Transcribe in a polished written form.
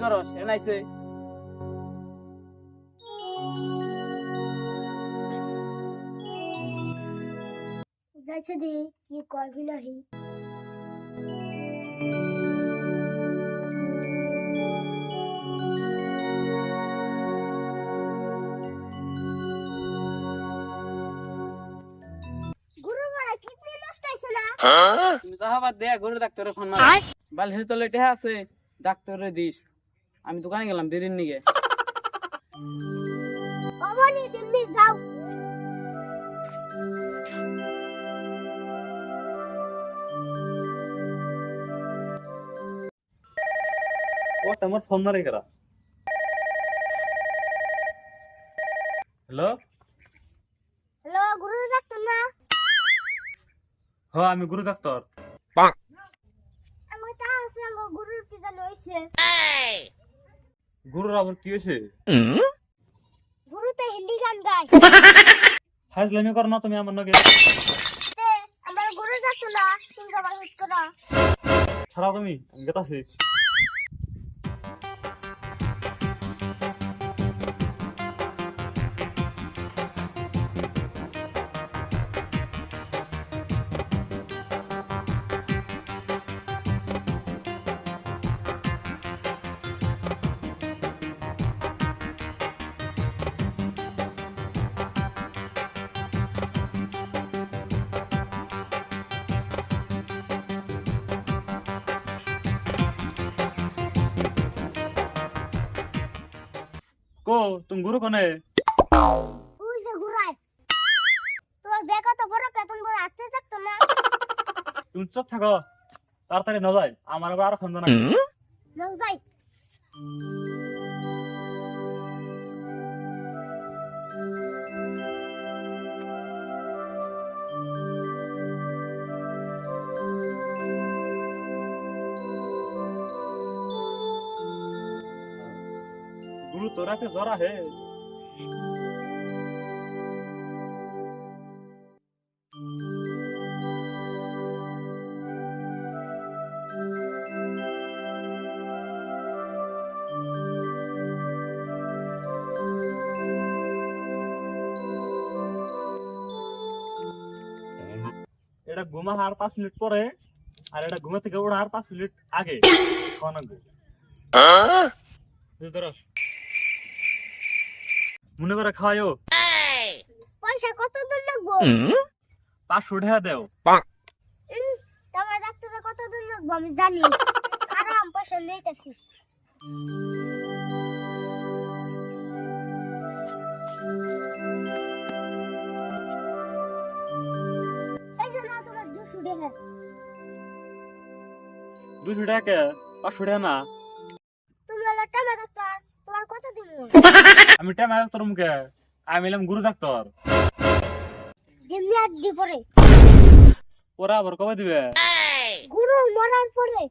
করস এনাইছে যাইছে দি কি করবি নাহি গুরু বড় কিডনি নষ্ট হইছে না তুমি চাহাবাদ দে গরু ডাক্তারে ফোন মার বালিশের তলে টেহা আছে ডাক্তারে দিস আমি দোকানে গেলাম দেরির নিগে অমনি দিল্লি যাও ও তোমার ফোন মারে করা হ্যালো হ্যালো গুরু ডাক্তার না হ্যাঁ আমি গুরু ডাক্তার আমি তা আছে আমার গুরুর কি জানো হইছে গুরুর আবার কি হয়েছে গুরু তো হিন্দি গান গায় হাজলামি করো না তুমি আমার নাকি তে আমার গুরু ডাক্তার না তুমি আবার হুট করা ছাড়াও তুমি আমি গেতাছি কো তুমি গুরু কোনে ওই যে ঘুরায় তোর বেকা তো বড় কেতন বড় আতে থাকতো না তুমি চুপ থাকো তাড়াতাড়ি না যাই আমার আবার আরো খঞ্জনা নাও যাই गुरु तोरा के जरा है এটা ঘুমা আর 5 মিনিট পরে আর এটা ঘুমা থেকে ওড়া আর 5 মিনিট আগে কোন আগে ধরো মনে করে খাওয়ায়ও পয়সা কত দূর লাগবো 500 টাকা দেও তোমার ডাক্তারে কত দূর লাগবো আমি জানি আরাম পয়সা লইতেছি এই যে না তোরা 200 টাকা 200 টাকা 500 টাকা না তুমি হলো টাকা ডাক্তার তোমার কত দিন আমি টাইম আগে তোর মুখে আমি এলাম গুরু ডাক্তার যেমনি আড্ডি পরে ওরা আবার কবে দিবে গুরু মরার পরে